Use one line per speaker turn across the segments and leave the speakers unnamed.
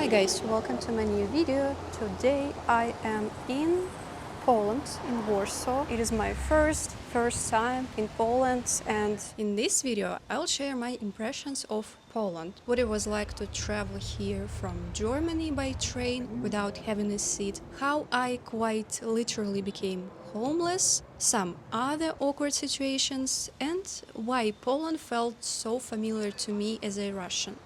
Hi guys, welcome to my new video. Today I am in Poland, in Warsaw. It is my first time in Poland, and in this video I'll share my impressions of Poland, what it was like to travel here from Germany by train without having a seat, how I quite literally became homeless, some other awkward situations, and why Poland felt so familiar to me as a Russian.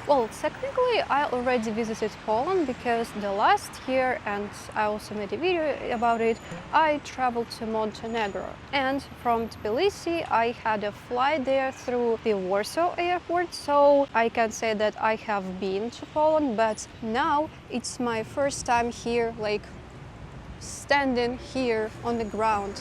Well, technically, I already visited Poland because the last year, and I also made a video about it, I traveled to Montenegro. And from Tbilisi, I had a flight there through the Warsaw airport, so I can say that I have been to Poland, but now it's my first time here, like standing here on the ground.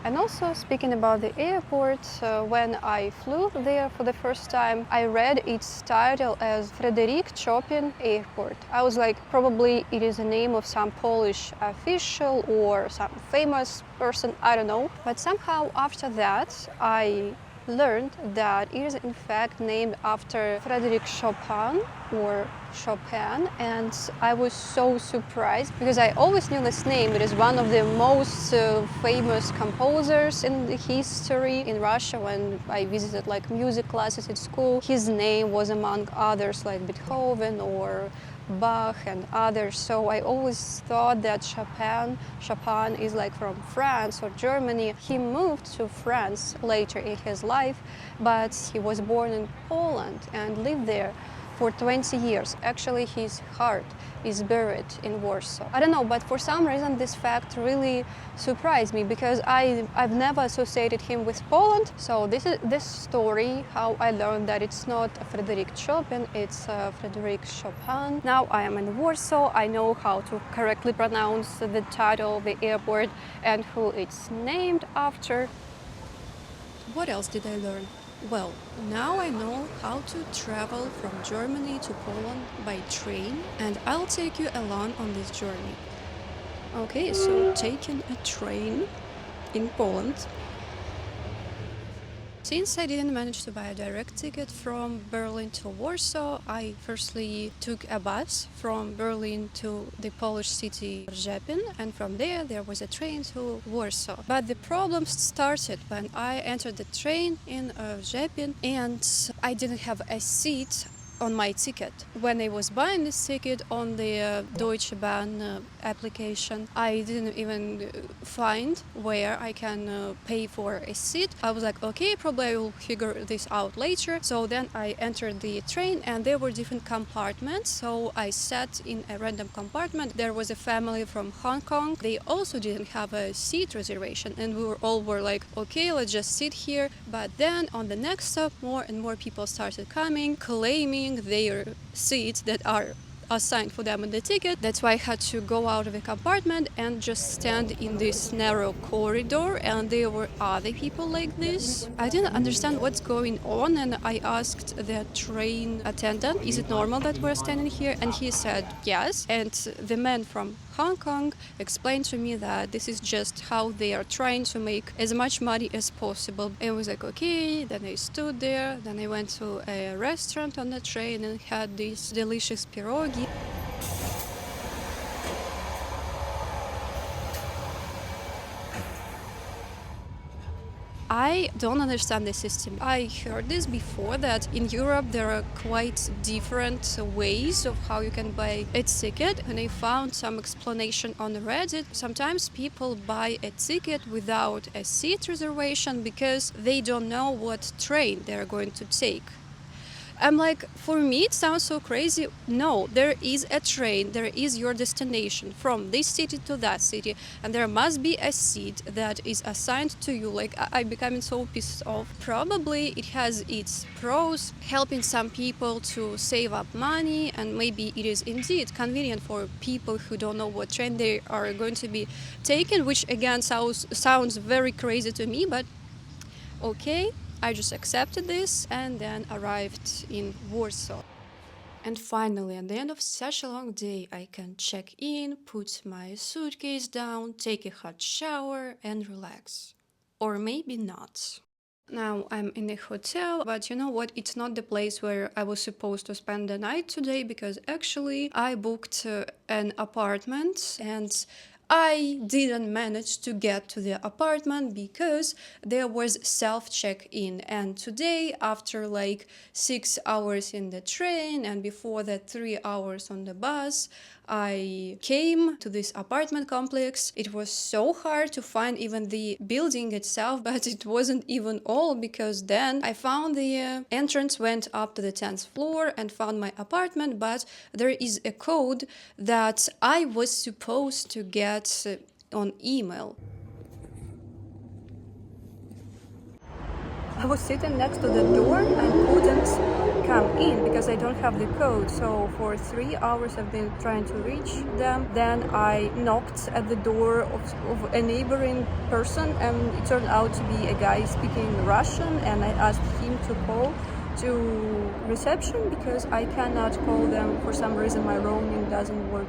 And also, speaking about the airport, when I flew there for the first time, I read its title as Frederick Chopin Airport. I was like, probably it is the name of some Polish official or some famous person, I don't know. But somehow after that, I learned that it is in fact named after Frederick Chopin or Chopin, and I was so surprised because I always knew this name. It is one of the most famous composers in the history in Russia. When I visited like music classes at school, his name was among others like Beethoven or Bach and others. So I always thought that Chopin is like from France or Germany. He moved to France later in his life, but he was born in Poland and lived there for 20 years. Actually, his heart is buried in Warsaw. I don't know, but for some reason this fact really surprised me because I've never associated him with Poland. So this is this story, how I learned that it's not Frederick Chopin, it's Frederick Chopin. Now I am in Warsaw. I know how to correctly pronounce the title of the airport and who it's named after. What else did I learn? Well, now I know how to travel from Germany to Poland by train, and I'll take you along on this journey. Okay, so taking a train in Poland. Since I didn't manage to buy a direct ticket from Berlin to Warsaw, I firstly took a bus from Berlin to the Polish city Rzepin, and from there was a train to Warsaw. But the problem started when I entered the train in Rzepin and I didn't have a seat on my ticket. When I was buying this ticket on the Deutsche Bahn application, I didn't even find where I can pay for a seat. I was like, okay, probably I will figure this out later. So then I entered the train and there were different compartments. So I sat in a random compartment. There was a family from Hong Kong. They also didn't have a seat reservation, and we were like, okay, let's just sit here. But then on the next stop, more and more people started coming, claiming their seats that are assigned for them in the ticket. That's why I had to go out of the compartment and just stand in this narrow corridor, and there were other people like this. I didn't understand what's going on, and I asked the train attendant, is it normal that we're standing here? And he said yes. And the man from Hong Kong explained to me that this is just how they are trying to make as much money as possible. And I was like, okay. Then I stood there. Then I went to a restaurant on the train and had this delicious pierogi. I don't understand the system. I heard this before, that in Europe there are quite different ways of how you can buy a ticket, and I found some explanation on Reddit. Sometimes people buy a ticket without a seat reservation because they don't know what train they're going to take. I'm like, for me it sounds so crazy. No, there is a train, there is your destination from this city to that city, and there must be a seat that is assigned to you. Like, I'm becoming so pissed off. Probably it has its pros, helping some people to save up money, and maybe it is indeed convenient for people who don't know what train they are going to be taken, which again sounds very crazy to me, but okay. I just accepted this and then arrived in Warsaw. And finally, at the end of such a long day, I can check in, put my suitcase down, take a hot shower and relax. Or maybe not. Now I'm in a hotel, but you know what? It's not the place where I was supposed to spend the night today, because actually I booked an apartment and I didn't manage to get to the apartment because there was self-check-in. And today, after like 6 hours in the train and before that 3 hours on the bus, I came to this apartment complex. It was so hard to find even the building itself, but it wasn't even all, because then I found the entrance, went up to the 10th floor and found my apartment, but there is a code that I was supposed to get on email. I was sitting next to the door and couldn't come in because I don't have the code. So for 3 hours I've been trying to reach them. Then I knocked at the door of a neighboring person, and it turned out to be a guy speaking Russian, and I asked him to call to reception because I cannot call them. For some reason my roaming doesn't work,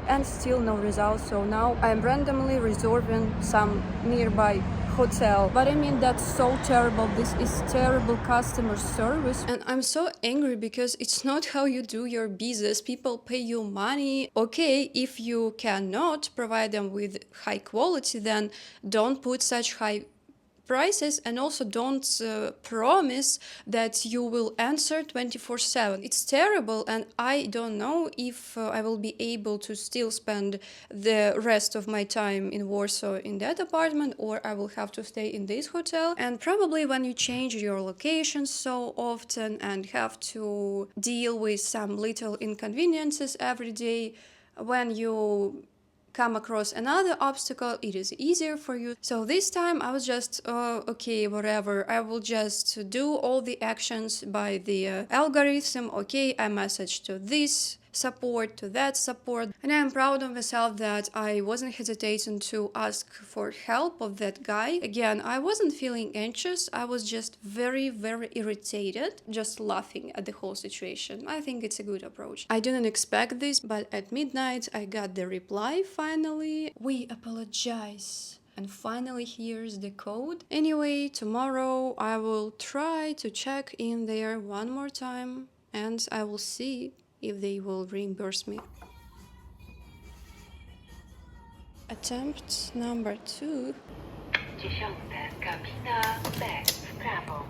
and still no results. So now I'm randomly reserving some nearby hotel. But I mean, that's so terrible. This is terrible customer service. And I'm so angry because it's not how you do your business. People pay you money. Okay, if you cannot provide them with high quality, then don't put such high prices, and also don't promise that you will answer 24/7. It's terrible, and I don't know if I will be able to still spend the rest of my time in Warsaw in that apartment, or I will have to stay in this hotel. And probably when you change your location so often and have to deal with some little inconveniences every day, when you come across another obstacle, it is easier for you. So this time I was just, okay, whatever. I will just do all the actions by the algorithm. Okay, I message to this support, to that support, and I'm proud of myself that I wasn't hesitating to ask for help of that guy. Again, I wasn't feeling anxious. I was just very, very irritated, just laughing at the whole situation. I think it's a good approach. I didn't expect this, but at midnight I got the reply finally. We apologize. And finally, here's the code. Anyway, tomorrow I will try to check in there one more time, and I will see if they will reimburse me. Attempt number 2.
10. Kabina B w prawo.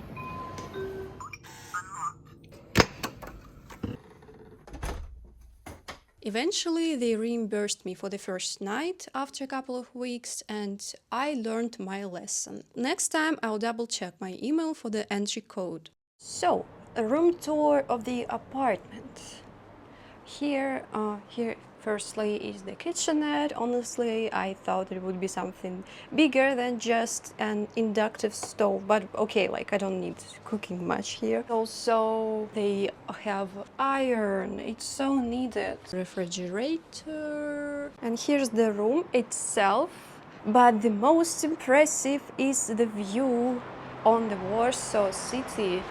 Eventually, they reimbursed me for the first night after a couple of weeks, and I learned my lesson. Next time, I'll double check my email for the entry code. So, a room tour of the apartment. Here firstly is the kitchenette. Honestly, I thought it would be something bigger than just an inductive stove, but okay, like I don't need cooking much here. Also, they have iron, it's so needed. Refrigerator. And here's the room itself. But the most impressive is the view on the Warsaw city.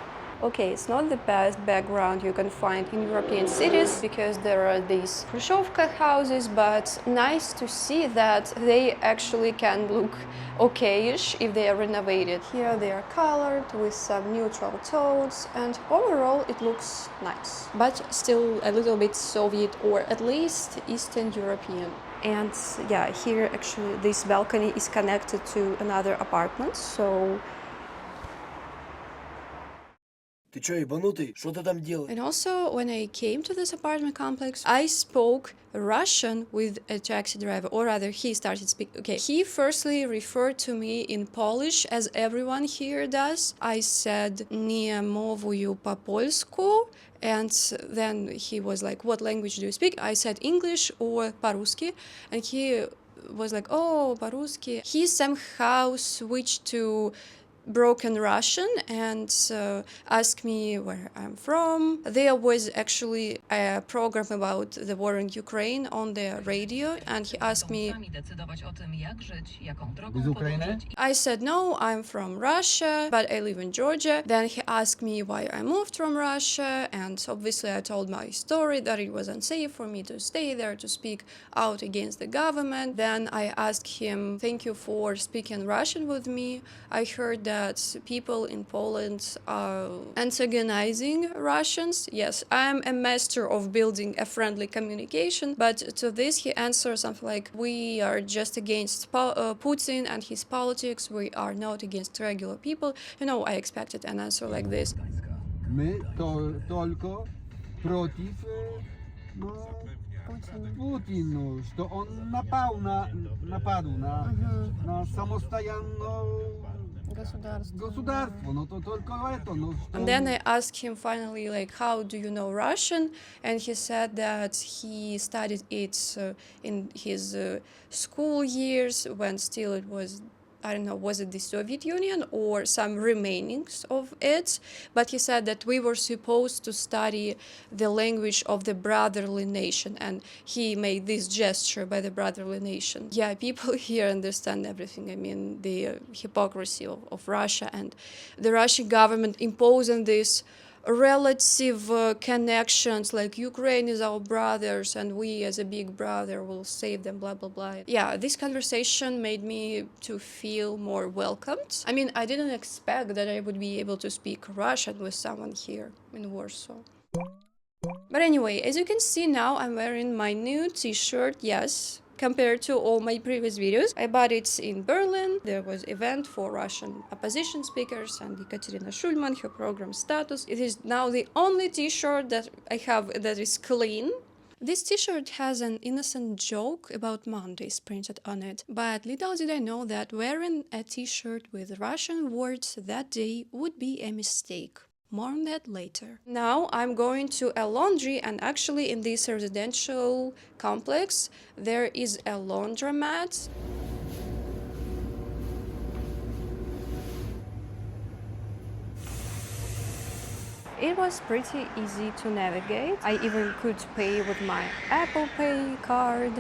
Okay, it's not the best background you can find in European cities because there are these Khrushchevka houses, but nice to see that they actually can look okayish if they are renovated. Here they are colored with some neutral tones, and overall it looks nice, but still a little bit Soviet, or at least Eastern European. And yeah, here actually this balcony is connected to another apartment, so
Ты чё, ебанутый? Что ты там делаешь?
And also, when I came to this apartment complex, I spoke Russian with a taxi driver, or rather, he started speaking. Okay, he firstly referred to me in Polish, as everyone here does. I said, "Nie mówię po polsku," and then he was like, "What language do you speak?" I said English or по-русски, and he was like, "Oh, по-русски." He somehow switched to broken Russian and asked me where I'm from. There was actually a program about the war in Ukraine on the radio, and he asked me, I said, no, I'm from Russia, but I live in Georgia. Then he asked me why I moved from Russia, and obviously I told my story that it was unsafe for me to stay there, to speak out against the government. Then I asked him, thank you for speaking Russian with me. I heard that that people in Poland are antagonizing Russians. Yes, I'm a master of building a friendly communication, but to this he answers something like, we are just against Putin and his politics, we are not against regular people. You know, I expected an answer like this.
My tylko против Putin, no, что он напал на самостоятельное государство, no to tylko это, no, что
And then I asked him finally, like, how do you know Russian? And he said that he studied it in his school years when still it was, I don't know, was it the Soviet Union or some remainings of it? But he said that we were supposed to study the language of the brotherly nation, and he made this gesture by the brotherly nation. Yeah, people here understand everything. I mean, the hypocrisy of Russia and the Russian government imposing this relative connections, like Ukraine is our brothers and we as a big brother will save them, blah blah blah. Yeah, this conversation made me to feel more welcomed. I mean, I didn't expect that I would be able to speak Russian with someone here in Warsaw. But anyway, as you can see now, I'm wearing my new t-shirt, yes, compared to all my previous videos. I bought it in Berlin. There was event for Russian opposition speakers and Ekaterina Shulman, her program status. It is now the only t-shirt that I have that is clean. This t-shirt has an innocent joke about Mondays printed on it, but little did I know that wearing a t-shirt with Russian words that day would be a mistake. More on that later. Now I'm going to a laundry, and actually in this residential complex there is a laundromat. It was pretty easy to navigate. I even could pay with my Apple Pay card,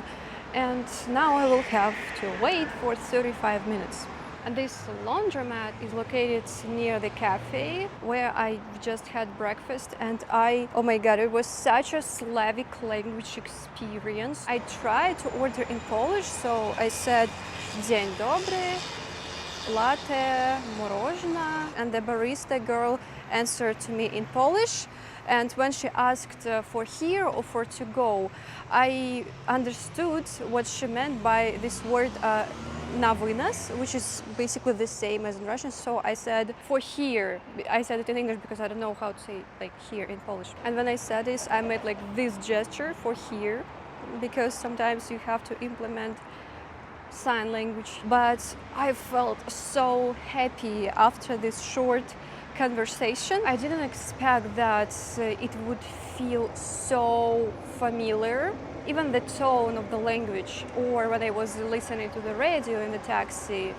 and now I will have to wait for 35 minutes. And this laundromat is located near the cafe where I just had breakfast, and oh my god, it was such a Slavic language experience. I tried to order in Polish, so I said "Dzień dobry, latte, morożna," and the barista girl answered to me in Polish. And when she asked for here or for to go, I understood what she meant by this word na wynos, which is basically the same as in Russian. So I said for here. I said it in English because I don't know how to say like here in Polish. And when I said this, I made like this gesture for here, because sometimes you have to implement sign language. But I felt so happy after this short conversation. I didn't expect that it would feel so familiar. Even the tone of the language, or when I was listening to the radio in the taxi,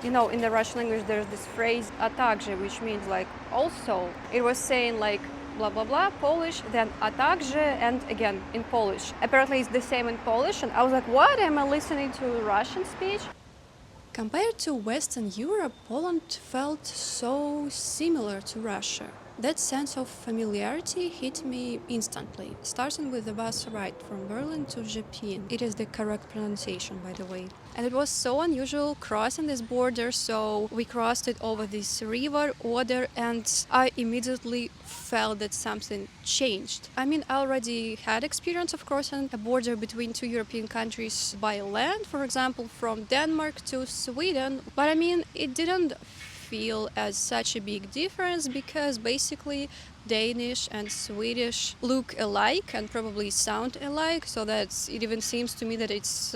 you know, in the Russian language there's this phrase "a также," which means like also. It was saying like blah blah blah Polish, then "a также," and again in Polish. Apparently it's the same in Polish, and I was like, what, am I listening to Russian speech? Compared to Western Europe, Poland felt so similar to Russia. That sense of familiarity hit me instantly, starting with the bus ride from Berlin to Rzepin. It is the correct pronunciation, by the way. And it was so unusual crossing this border, so we crossed it over this river, Oder, and I immediately felt that something changed. I mean, I already had experience of crossing a border between two European countries by land, for example, from Denmark to Sweden, but I mean, it didn't feel as such a big difference because basically Danish and Swedish look alike and probably sound alike, so that it even seems to me that it's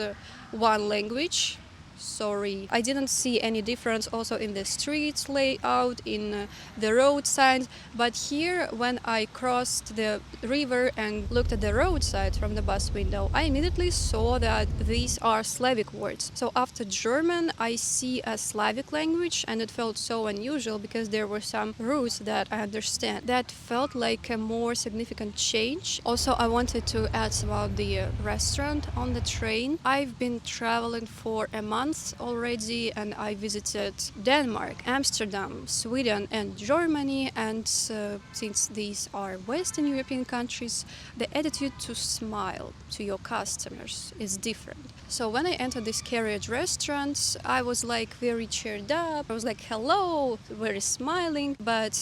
one language. Sorry, I didn't see any difference also in the streets layout, in the road signs, but here when I crossed the river and looked at the roadside from the bus window, I immediately saw that these are Slavic words. So after German I see a Slavic language, and it felt so unusual because there were some roots that I understand. That felt like a more significant change. Also, I wanted to add about the restaurant on the train. I've been traveling for a month month already, and I visited Denmark, Amsterdam, Sweden, and Germany. And since these are Western European countries, the attitude to smile to your customers is different. So when I entered this carriage restaurant, I was like very cheered up. I was like, hello, very smiling, but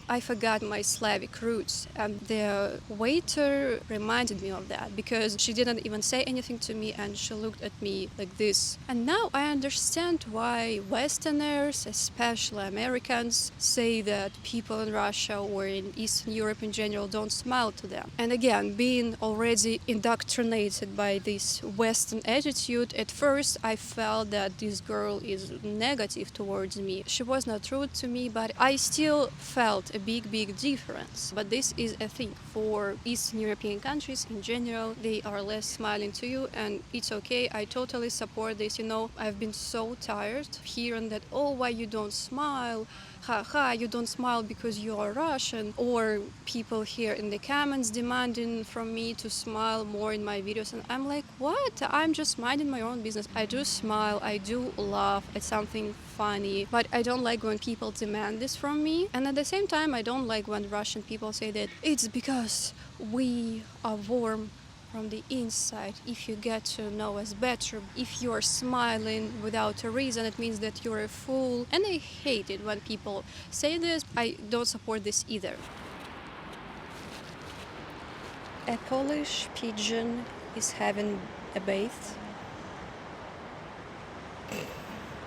I forgot my Slavic roots. And the waiter reminded me of that because she didn't even say anything to me and she looked at me like this. And now I understand why Westerners, especially Americans, say that people in Russia or in Eastern Europe in general don't smile to them. And again, being already indoctrinated by this Western attitude, at first I felt that this girl is negative towards me. She was not rude to me, but I still felt a big difference. But this is a thing for Eastern European countries in general. They are less smiling to you, and it's okay. I totally support this. You know, I've been so tired of hearing that, oh, why you don't smile? You don't smile because you are Russian. Or people here in the comments demanding from me to smile more in my videos. And I'm like, what? I'm just minding my own business. I do smile, I do laugh at something funny, but I don't like when people demand this from me. And at the same time, I don't like when Russian people say that it's because we are warm from the inside. If you get to know us better, if you're smiling without a reason, it means that you're a fool. And I hate it when people say this. I don't support this either. A Polish pigeon is having a bath.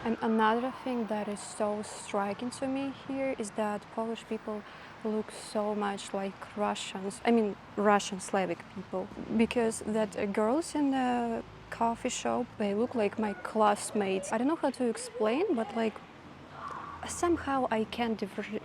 And another thing that is so striking to me here is that Polish people look so much like Russians. I mean, Russian Slavic people. Because that girls in the coffee shop, they look like my classmates. I don't know how to explain, but like somehow I can't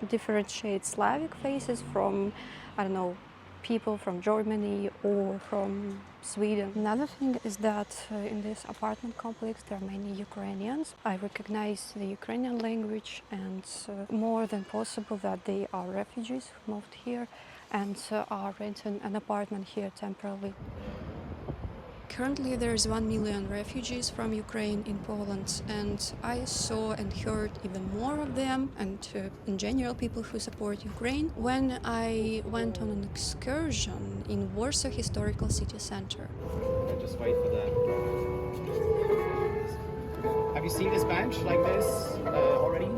differentiate Slavic faces from, I don't know, people from Germany or from Sweden. Another thing is that in this apartment complex there are many Ukrainians. I recognize the Ukrainian language, and more than possible that they are refugees who moved here and are renting an apartment here temporarily. Currently there is 1 million refugees from Ukraine in Poland, and I saw and heard even more of them, and in general people who support Ukraine, when I went on an excursion in Warsaw Historical City Center.
Just wait for that. Have you seen this bench like this already?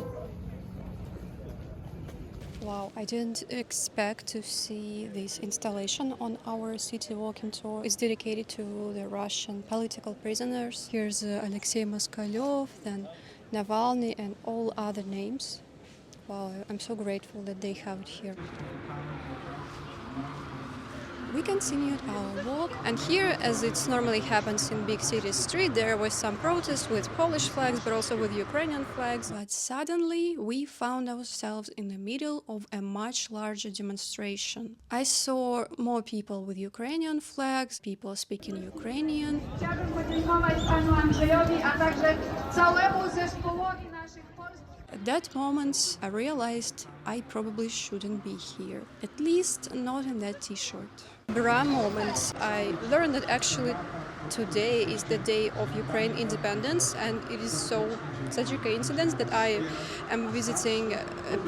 Wow, I didn't expect to see this installation on our city walking tour. It's dedicated to the Russian political prisoners. Here's Alexei Moskalyov, then Navalny, and all other names. Wow, I'm so grateful that they have it here. We continued our walk, and here, as it normally happens in big city street, there was some protest with Polish flags, but also with Ukrainian flags. But suddenly, we found ourselves in the middle of a much larger demonstration. I saw more people with Ukrainian flags, people speaking Ukrainian.
Chciałabym podziękować panu Andrzejowi, a także całemu zespołowi naszych polskich.
At that moment, I realized I probably shouldn't be here, at least not in that t-shirt. There are moments I learned that actually today is the day of Ukraine independence, and it is such a coincidence that I am visiting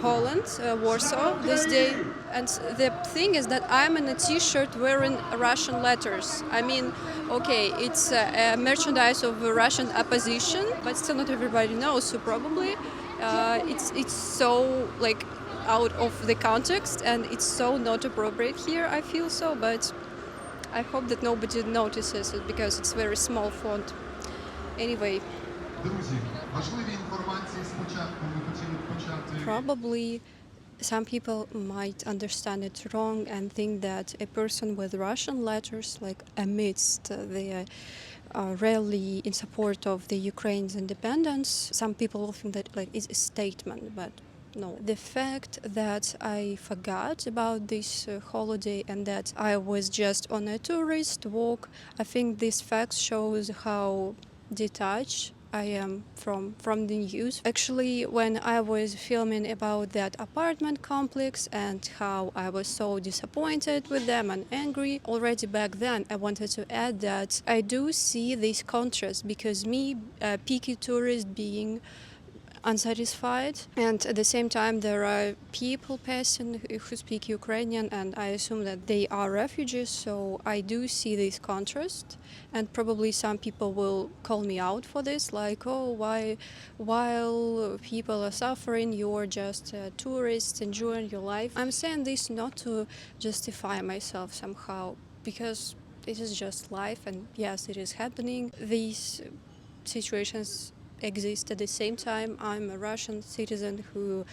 Poland, Warsaw, this day. And the thing is that I'm in a t-shirt wearing Russian letters. I mean, okay, it's a merchandise of Russian opposition, but still not everybody knows, so probably it's so like out of the context, and it's so not appropriate here, I feel so, but I hope that nobody notices it because it's very small font. Anyway, probably some people might understand it wrong and think that a person with Russian letters, like amidst the rally in support of the Ukraine's independence, some people will think that like it's a statement, but no. The fact that I forgot about this holiday and that I was just on a tourist walk, I think this fact shows how detached I am from the news. Actually, when I was filming about that apartment complex and how I was so disappointed with them and angry, already back then I wanted to add that I do see this contrast because me, a picky tourist, being unsatisfied, and at the same time there are people passing who speak Ukrainian, and I assume that they are refugees, so I do see this contrast. And probably some people will call me out for this, like, oh, why while people are suffering you're just tourists enjoying your life. I'm saying this not to justify myself somehow, because it is just life, and yes, it is happening. These situations exist at the same time. I'm a Russian citizen who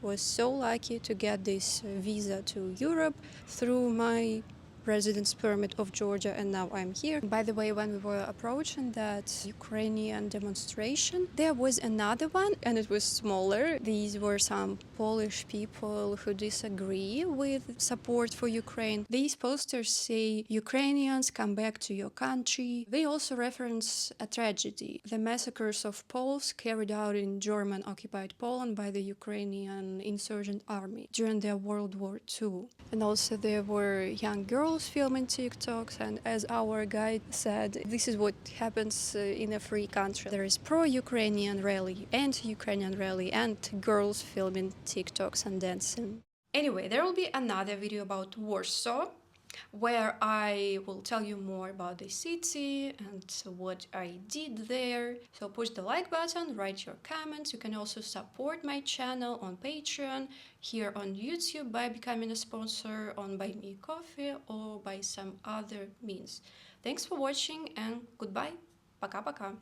was so lucky to get this visa to Europe through my residence permit of Georgia, and now I'm here. By the way, when we were approaching that Ukrainian demonstration, there was another one, and it was smaller. These were some Polish people who disagree with support for Ukraine. These posters say, Ukrainians, come back to your country. They also reference a tragedy, the massacres of Poles carried out in German-occupied Poland by the Ukrainian insurgent army during their World War II. And also there were young girls filming TikToks, and as our guide said, this is what happens in a free country. There is pro-Ukrainian rally, anti-Ukrainian rally, and girls filming TikToks and dancing. Anyway, there will be another video about Warsaw, where I will tell you more about the city and what I did there. So push the like button, write your comments. You can also support my channel on Patreon, here on YouTube by becoming a sponsor on Buy Me Coffee or by some other means. Thanks for watching and goodbye. Пока-пока.